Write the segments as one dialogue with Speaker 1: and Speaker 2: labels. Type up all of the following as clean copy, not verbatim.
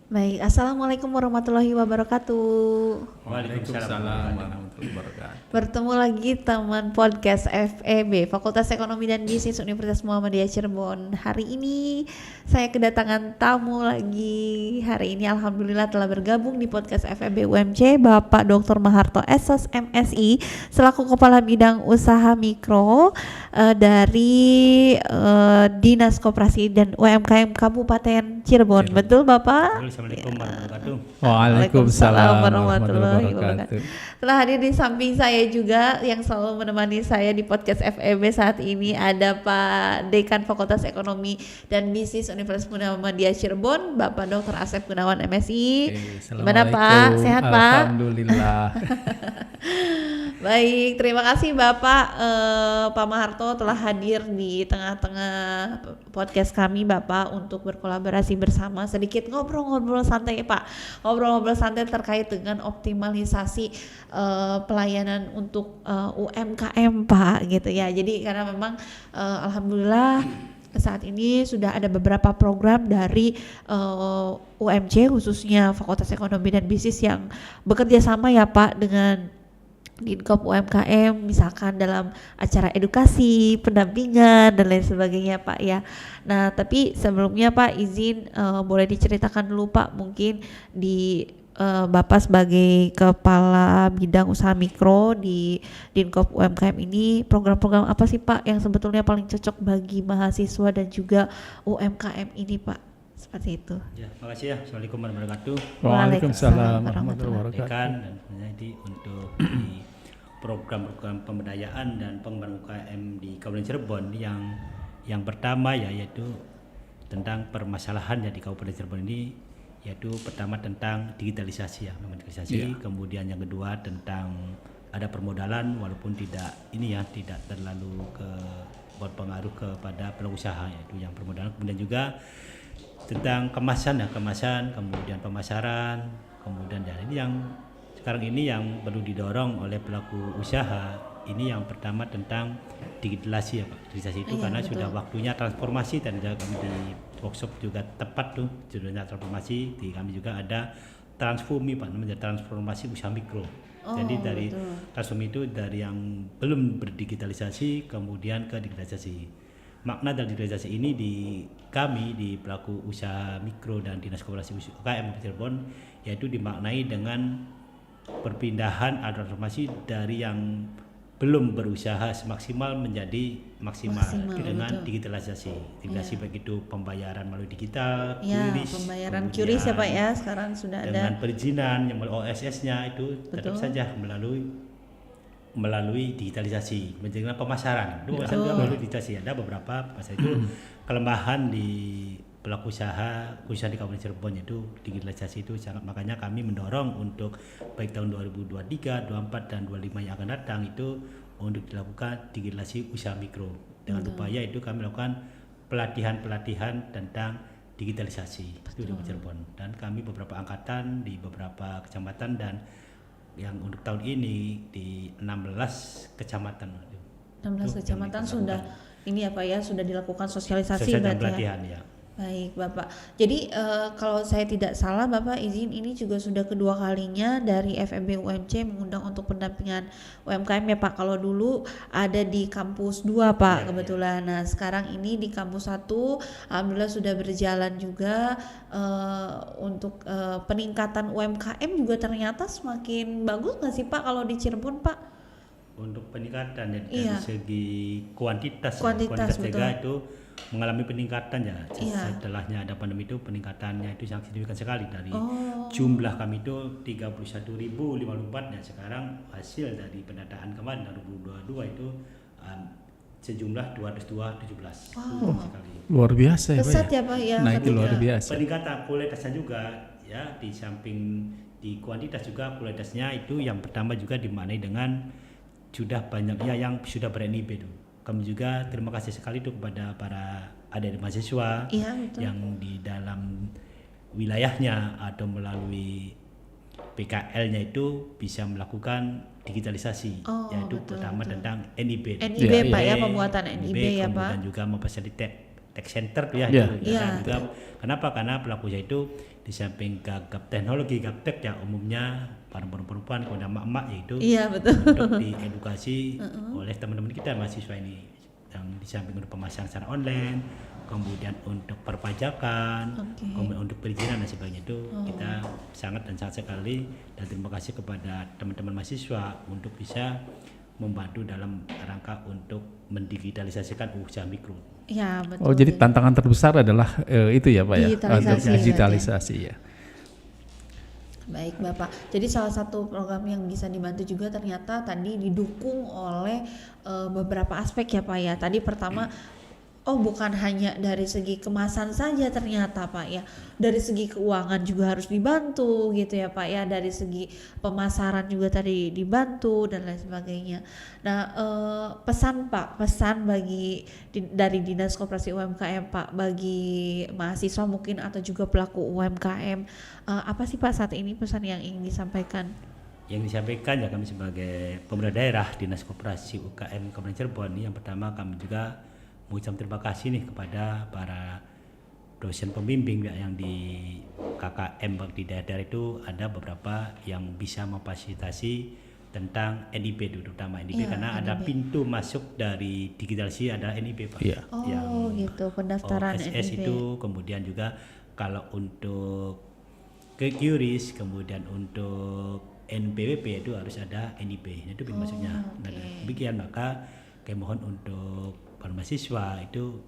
Speaker 1: Baik, Assalamualaikum warahmatullahi wabarakatuh.
Speaker 2: Waalaikumsalam warahmatullahi wabarakatuh.
Speaker 1: Bertemu lagi teman podcast FEB, Fakultas Ekonomi dan Bisnis Universitas Muhammadiyah Cirebon. Hari ini saya kedatangan tamu lagi. Hari ini alhamdulillah telah bergabung di podcast FEB UMC Bapak Dr. Maharto Esos MSI selaku Kepala Bidang Usaha Mikro dari Dinas Koperasi dan UMKM Kabupaten Cirebon. Betul Bapak?
Speaker 2: Assalamualaikum warahmatullahi wabarakatuh.
Speaker 1: Waalaikumsalam warahmatullahi wabarakatuh. Telah hadir di samping saya juga yang selalu menemani saya di podcast FEB saat ini ada Pak Dekan Fakultas Ekonomi dan Bisnis Universitas Muhammadiyah Cirebon, Bapak Dr. Asep Gunawan MSI. Gimana Pak? Sehat Pak?
Speaker 2: Alhamdulillah.
Speaker 1: Baik, terima kasih Bapak Pak Maharto telah hadir di tengah-tengah podcast kami Bapak untuk berkolaborasi bersama sedikit ngobrol-ngobrol santai Pak. Ngobrol-ngobrol santai terkait dengan optimalisasi pelayanan untuk UMKM Pak gitu ya. Jadi karena memang alhamdulillah saat ini sudah ada beberapa program dari UMC khususnya Fakultas Ekonomi dan Bisnis yang bekerja sama ya Pak dengan Dinkop UMKM misalkan dalam acara edukasi, pendampingan dan lain sebagainya Pak ya. Nah tapi sebelumnya Pak izin boleh diceritakan dulu Pak mungkin di Bapak sebagai Kepala Bidang Usaha Mikro di Dinkop UMKM ini program-program apa sih Pak yang sebetulnya paling cocok bagi mahasiswa dan juga UMKM ini Pak? Seperti itu.
Speaker 2: Ya, makasih ya. Assalamualaikum warahmatullahi wabarakatuh.
Speaker 1: Waalaikumsalam
Speaker 3: warahmatullahi wabarakatuh.
Speaker 2: Dekan dan sebenarnya untuk di program-program pemberdayaan dan pengembangan UKM di Kabupaten Cirebon yang pertama ya yaitu tentang permasalahan ya di Kabupaten Cirebon ini, yaitu pertama tentang digitalisasi ya, kemudian yang kedua tentang ada permodalan walaupun tidak terlalu berpengaruh kepada pelaku usaha, yaitu yang permodalan, kemudian juga tentang kemasan, kemudian pemasaran, kemudian ya ini yang sekarang ini yang perlu didorong oleh pelaku usaha ini yang pertama tentang digitalisasi ya Pak. Digitalisasi itu karena betul. Sudah waktunya transformasi dan juga kami di workshop juga tepat tuh judulnya transformasi. Di kami juga ada transformi Pak, namanya transformasi usaha mikro. Jadi dari transformi itu dari yang belum berdigitalisasi kemudian ke digitalisasi. Makna dari digitalisasi ini di kami di pelaku usaha mikro dan Dinas Koperasi UKM Cirebon yaitu dimaknai dengan perpindahan atau transformasi dari yang belum berusaha semaksimal menjadi maksimal dengan digitalisasi. Digitalisasi baik itu pembayaran melalui digital, QRIS,
Speaker 1: pembayaran QRIS ya Pak ya sekarang sudah ada.
Speaker 2: Dengan perizinan yang melalui OSS-nya itu tetap saja melalui digitalisasi. Dengan pemasaran, itu melalui digitalisasi. Ada beberapa pasal itu kelemahan di pelaku usaha khususnya di Kabupaten Cirebon yaitu digitalisasi itu sangat, makanya kami mendorong untuk baik tahun 2023, 24 dan 25 yang akan datang itu untuk dilakukan digitalisasi usaha mikro dengan upaya itu kami lakukan pelatihan tentang digitalisasi itu di Cirebon dan kami beberapa angkatan di beberapa kecamatan dan yang untuk tahun ini di 16 kecamatan.
Speaker 1: 16 kecamatan sudah ini apa ya sudah dilakukan sosialisasi berarti
Speaker 2: pelatihan ya.
Speaker 1: Baik Bapak, jadi kalau saya tidak salah Bapak izin ini juga sudah kedua kalinya dari FEB UMC mengundang untuk pendampingan UMKM ya Pak. Kalau dulu ada di kampus 2 Pak kebetulan. Nah sekarang ini di kampus 1 alhamdulillah sudah berjalan juga untuk peningkatan UMKM juga ternyata semakin bagus nggak sih Pak kalau di Cirebon Pak?
Speaker 2: Untuk peningkatan ya dari segi kuantitas
Speaker 1: betul.
Speaker 2: juga itu mengalami peningkatan ya. Setelahnya ada pandemi itu peningkatannya itu sangat signifikan sekali dari jumlah kami itu 31.054 dan sekarang hasil dari pendataan kemarin 2022 itu sejumlah 217 sekali.
Speaker 3: Luar biasa ya
Speaker 1: Pesat
Speaker 3: Pak
Speaker 1: ya Pak ya.
Speaker 3: Nah itu luar biasa.
Speaker 2: Peningkatan kualitasnya juga ya, di samping di kuantitas juga kualitasnya itu yang pertama juga dimaknai dengan sudah banyaknya yang sudah ber-NIB itu. Kami juga terima kasih sekali itu kepada para adik mahasiswa yang di dalam wilayahnya atau melalui PKL-nya itu bisa melakukan digitalisasi, yaitu pertama tentang NIB.
Speaker 1: NIB Pak ya, pembuatan NIB ya Pak.
Speaker 2: Dan juga memfasilitasi tech center tuh ya.
Speaker 3: Iya.
Speaker 2: Itu,
Speaker 1: Iya.
Speaker 2: juga kenapa? Karena pelaku usaha itu di samping gagap teknologi gaptek ya umumnya para perempuan kepada emak-emak yaitu
Speaker 1: Iya betul.
Speaker 2: untuk diedukasi oleh teman-teman kita mahasiswa ini yang di samping untuk pemasaran secara online, kemudian untuk perpajakan,
Speaker 1: Oke.
Speaker 2: kemudian untuk perizinan dan sebagainya itu kita sangat sekali dan terima kasih kepada teman-teman mahasiswa untuk bisa membantu dalam rangka untuk mendigitalisasikan usaha mikro.
Speaker 1: Ya betul.
Speaker 3: Oh, jadi tantangan terbesar adalah itu ya Pak ya,
Speaker 1: Digitalisasi
Speaker 3: untuk
Speaker 1: ya,
Speaker 3: digitalisasi ya.
Speaker 1: Baik Bapak, jadi salah satu program yang bisa dibantu juga ternyata tadi didukung oleh beberapa aspek ya Pak ya. Tadi pertama, bukan hanya dari segi kemasan saja ternyata Pak ya, dari segi keuangan juga harus dibantu gitu ya Pak ya, dari segi pemasaran juga tadi dibantu dan lain sebagainya. Nah pesan Pak, pesan bagi dari Dinas Koperasi UMKM Pak, bagi mahasiswa mungkin atau juga pelaku UMKM, apa sih Pak saat ini pesan yang ingin disampaikan?
Speaker 2: Yang disampaikan ya kami sebagai pemerintah daerah Dinas Koperasi UKM Kabupaten Cirebon ini yang pertama kami juga mengucapkan terima kasih nih kepada para dosen pembimbing ya, yang di KKM di daerah itu ada beberapa yang bisa memfasilitasi tentang NIB terutama NIB
Speaker 1: Iya,
Speaker 2: karena ada
Speaker 1: NIB.
Speaker 2: pintu masuk dari digitalisasi adalah NIB Pak.
Speaker 3: Iya.
Speaker 1: Oh gitu, pendaftaran
Speaker 2: OSS
Speaker 1: NIB.
Speaker 2: itu kemudian juga kalau untuk ke QRIS kemudian untuk NPWP itu harus ada NIB itu pintu masuknya. Nah, demikian maka kami mohon untuk para mahasiswa itu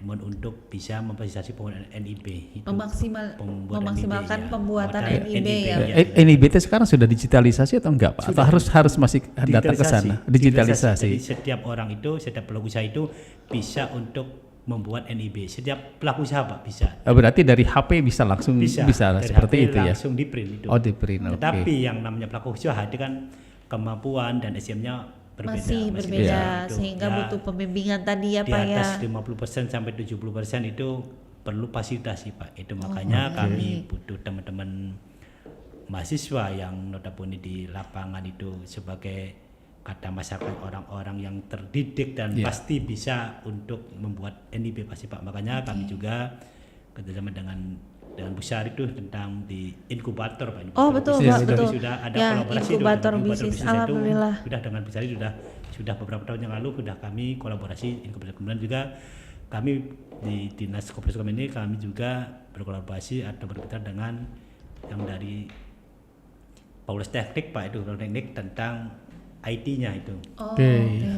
Speaker 2: mohon untuk bisa memfasilitasi penggunaan NIB itu
Speaker 1: Memaksimalkan pembuatan NIB ya.
Speaker 3: NIB itu sekarang sudah digitalisasi atau enggak Pak? Atau harus masih datang ke sana? Digitalisasi.
Speaker 2: Jadi setiap orang itu, setiap pelaku usaha itu bisa untuk membuat NIB. Setiap pelaku usaha Pak bisa.
Speaker 3: Berarti dari HP bisa langsung bisa
Speaker 2: dari
Speaker 3: seperti
Speaker 2: HP
Speaker 3: itu ya.
Speaker 2: langsung di print itu.
Speaker 3: Oh, di print. Oke.
Speaker 2: Tetapi yang namanya pelaku usaha itu kan kemampuan dan SDM-nya berbeda.
Speaker 1: Masih berbeda
Speaker 2: Itu.
Speaker 1: sehingga
Speaker 2: Ya,
Speaker 1: butuh pembimbingan tadi ya
Speaker 2: di
Speaker 1: Pak ya.
Speaker 2: atas 50% sampai 70% itu perlu fasilitasi Pak. Itu makanya kami butuh teman-teman mahasiswa yang notabene di lapangan itu sebagai kata masyarakat orang-orang yang terdidik dan pasti bisa untuk membuat NIB pasti Pak. Makanya kami juga kerjasama dengan Bu Syari itu tentang di inkubator Pak.
Speaker 1: Oh betul
Speaker 2: bisnis.
Speaker 1: Pak, betul.
Speaker 2: Sudah ada
Speaker 1: Ya,
Speaker 2: kolaborasi
Speaker 1: inkubator
Speaker 2: dengan
Speaker 1: bisnis.
Speaker 2: itu
Speaker 1: Alhamdulillah.
Speaker 2: sudah dengan Bu Syari sudah beberapa tahun yang lalu sudah kami kolaborasi inkubator. Kemudian juga kami di Dinas Koperasi UKM ini kami juga berkolaborasi atau berbicara dengan yang dari Paulus Teknik Pak itu Teknik tentang IT-nya itu.
Speaker 3: Oke,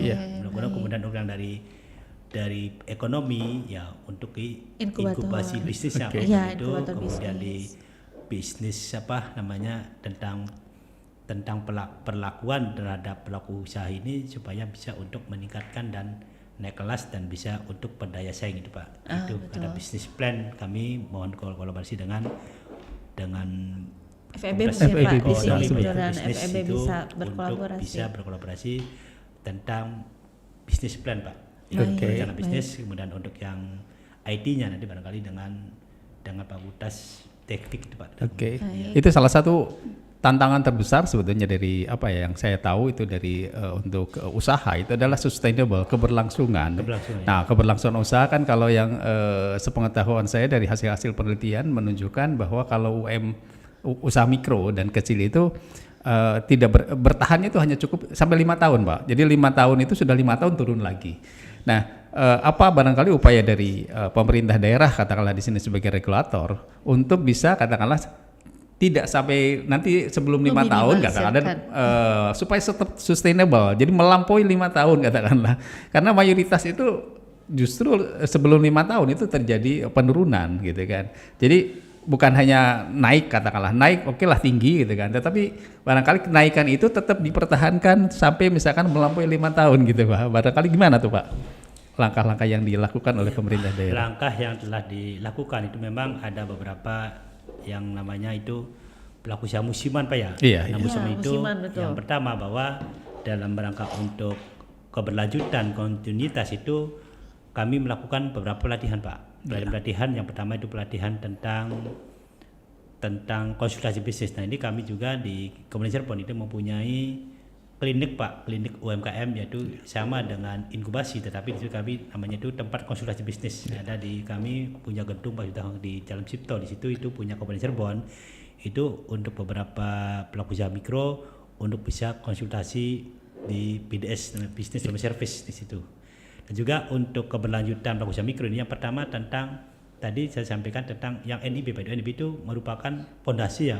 Speaker 3: iya.
Speaker 2: Mudah-mudahan kemudian yang dari ekonomi ya untuk
Speaker 1: Inkubator.
Speaker 2: inkubasi bisnisnya
Speaker 3: Oke.
Speaker 2: Pak,
Speaker 1: Ya,
Speaker 2: itu
Speaker 1: inkubator
Speaker 2: kemudian
Speaker 1: bisnis.
Speaker 2: di bisnis apa namanya tentang perlakuan terhadap pelaku usaha ini supaya bisa untuk meningkatkan dan naik kelas dan bisa untuk berdaya saing itu Pak. Itu
Speaker 1: betul.
Speaker 2: ada bisnis plan kami mohon kolaborasi dengan
Speaker 1: FEB
Speaker 2: Koperasi
Speaker 1: mungkin Pak,
Speaker 3: FEB
Speaker 1: di
Speaker 3: bisa,
Speaker 1: sini
Speaker 3: sebenarnya.
Speaker 1: mudah-mudahan
Speaker 2: bisnis
Speaker 1: FEB
Speaker 2: itu
Speaker 1: bisa
Speaker 2: untuk
Speaker 1: berkolaborasi.
Speaker 2: bisa berkolaborasi tentang bisnis plan Pak.
Speaker 3: Oke.
Speaker 2: Rencana bisnis kemudian untuk yang IT-nya nanti barangkali dengan fakultas teknik itu Pak.
Speaker 3: Oke.
Speaker 1: Baik.
Speaker 3: Itu salah satu tantangan terbesar sebetulnya dari apa ya yang saya tahu itu dari untuk usaha itu adalah sustainable, keberlangsungan.
Speaker 2: Keberlangsungan,
Speaker 3: Nah, keberlangsungan usaha kan kalau yang sepengetahuan saya dari hasil-hasil penelitian menunjukkan bahwa kalau usaha mikro dan kecil itu tidak bertahan itu hanya cukup sampai 5 tahun Pak. Jadi 5 tahun itu sudah 5 tahun turun lagi. Nah, apa barangkali upaya dari pemerintah daerah katakanlah di sini sebagai regulator untuk bisa katakanlah tidak sampai nanti sebelum 5 tahun katakanlah supaya tetap sustainable. Jadi melampaui 5 tahun katakanlah. Karena mayoritas itu justru sebelum 5 tahun itu terjadi penurunan gitu kan. Jadi bukan hanya naik katakanlah naik oke lah tinggi gitu kan, tetapi barangkali kenaikan itu tetap dipertahankan sampai misalkan melampaui 5 tahun gitu Pak. Barangkali gimana tuh Pak langkah-langkah yang dilakukan oleh pemerintah daerah?
Speaker 2: Langkah yang telah dilakukan itu memang ada beberapa yang namanya itu pelaku usaha musiman Pak ya.
Speaker 3: Iya,
Speaker 2: Nah,
Speaker 3: iya.
Speaker 2: musiman
Speaker 1: Ya,
Speaker 2: itu
Speaker 1: musiman, betul.
Speaker 2: yang pertama bahwa dalam rangka untuk keberlanjutan kontinuitas itu kami melakukan beberapa pelatihan Pak. Pelatihan yang pertama itu pelatihan tentang konsultasi bisnis. Nah ini kami juga di Kabupaten Cirebon itu mempunyai klinik Pak, klinik UMKM, yaitu sama dengan inkubasi, tetapi di situ kami namanya itu tempat konsultasi bisnis. Ada di kami punya gedung Pak sudah di Jalan Cipto, di situ itu punya Kabupaten Cirebon. Itu untuk beberapa pelaku usaha mikro untuk bisa konsultasi di BDS, Business Development Service di situ. Dan juga untuk keberlanjutan pelaku usaha mikro ini yang pertama tentang tadi saya sampaikan tentang yang NIB. Pak, NIB itu merupakan fondasi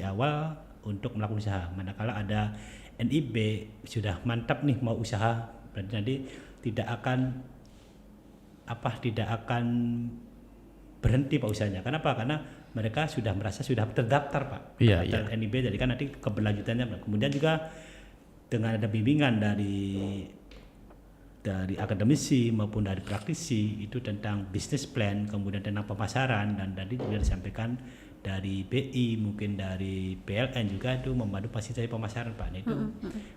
Speaker 2: awal untuk melakukan usaha. Manakala ada NIB sudah mantap nih mau usaha, berarti nanti tidak akan berhenti Pak usahanya. Kenapa? Karena mereka sudah merasa sudah terdaftar Pak.
Speaker 3: Iya.
Speaker 2: NIB, jadi kan nanti keberlanjutannya. Kemudian juga dengan ada bimbingan dari akademisi maupun dari praktisi itu tentang business plan, kemudian tentang pemasaran, dan tadi juga disampaikan dari BI, mungkin dari PLN juga itu membantu fasilitasi pemasaran Pak. Nah, itu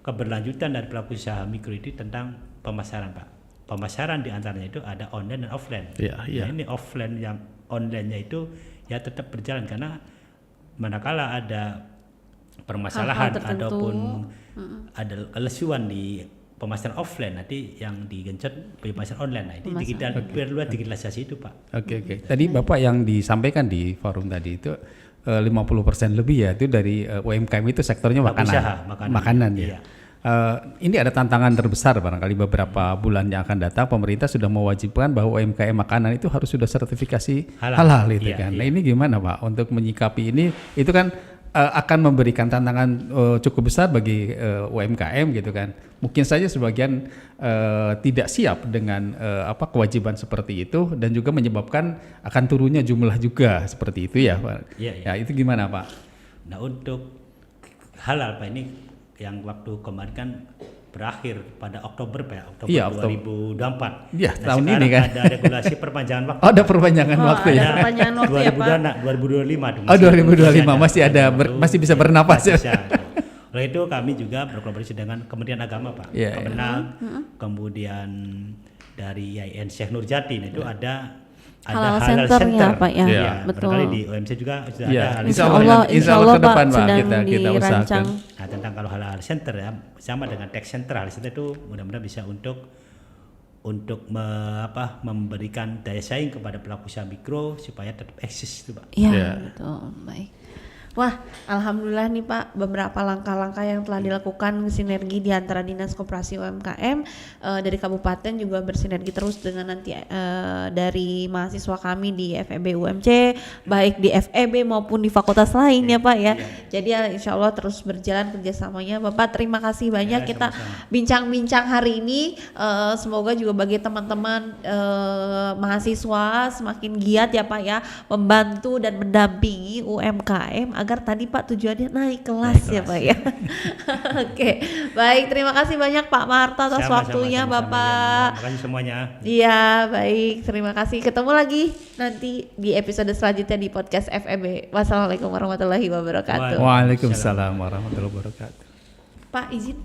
Speaker 2: keberlanjutan dari pelaku usaha mikro itu tentang pemasaran Pak. Pemasaran diantaranya itu ada online dan offline.
Speaker 3: Iya.
Speaker 2: Nah, ini offline yang online-nya itu ya tetap berjalan, karena manakala ada permasalahan ataupun ada kelesuan di pemasaran offline, nanti yang digenjot pemasaran online. Nah, ini perlu digitalisasi itu Pak.
Speaker 3: Oke. Tadi Bapak yang disampaikan di forum tadi itu 50% lebih ya itu dari UMKM itu sektornya makanan ya.
Speaker 2: Iya.
Speaker 3: Ini ada tantangan terbesar barangkali beberapa bulan yang akan datang, pemerintah sudah mewajibkan bahwa UMKM makanan itu harus sudah sertifikasi halal itu kan. Nah, ini gimana Pak untuk menyikapi ini? Itu kan akan memberikan tantangan cukup besar bagi UMKM gitu kan. Mungkin saja sebagian tidak siap dengan kewajiban seperti itu, dan juga menyebabkan akan turunnya jumlah juga seperti itu ya Pak.
Speaker 2: Iya.
Speaker 3: Ya, itu gimana Pak?
Speaker 2: Nah, untuk halal Pak, ini yang waktu kemarin kan berakhir pada Oktober Pak, Oktober 2024.
Speaker 3: Iya,
Speaker 2: nah,
Speaker 3: tahun ini kan.
Speaker 2: Ada regulasi perpanjangan waktu.
Speaker 3: Oh, ada perpanjangan waktu ya.
Speaker 1: Ada perpanjangan waktu ya Pak.
Speaker 2: 2025.
Speaker 3: Oh, 2025 masih bisa bernapas ya.
Speaker 2: Oleh itu kami juga berkolaborasi dengan Kementerian Agama Pak, Kemenag, kemudian dari IAIN Syekh Nurjati. Nah, itu ada
Speaker 1: halal
Speaker 2: halal
Speaker 1: center-nya
Speaker 2: center
Speaker 1: Pak ya.
Speaker 2: Ya,
Speaker 1: betul.
Speaker 2: barangkali di OMC juga sudah ada halal
Speaker 3: Insya
Speaker 1: Insya
Speaker 3: Allah
Speaker 1: Allah
Speaker 3: ke depan
Speaker 1: Pak,
Speaker 3: Pak
Speaker 1: sedang
Speaker 3: kita usahakan.
Speaker 2: Nah, tentang kalau halal center ya sama dengan tech center. Halal center itu mudah-mudahan bisa untuk memberikan daya saing kepada pelaku usaha mikro supaya tetap eksis itu Pak.
Speaker 1: Iya, betul. Baik. Wah, alhamdulillah nih Pak, beberapa langkah-langkah yang telah dilakukan sinergi di antara Dinas Koperasi UMKM dari kabupaten juga bersinergi terus dengan nanti dari mahasiswa kami di FEB UMC, baik di FEB maupun di fakultas lain ya Pak ya. Jadi ya insya Allah terus berjalan kerjasamanya. Bapak terima kasih banyak, kita bincang-bincang hari ini. Semoga juga bagi teman-teman mahasiswa semakin giat ya Pak ya, membantu dan mendampingi UMKM agar tadi Pak tujuannya naik kelas ya Pak ya. Oke, baik, terima kasih banyak Pak Marto atas waktunya Bapak.
Speaker 2: Terima kasih semuanya.
Speaker 1: Iya, baik, terima kasih. Ketemu lagi nanti di episode selanjutnya di podcast FEB. Wassalamualaikum warahmatullahi wabarakatuh.
Speaker 3: Waalaikumsalam warahmatullahi wabarakatuh.
Speaker 1: Pak izin Pak.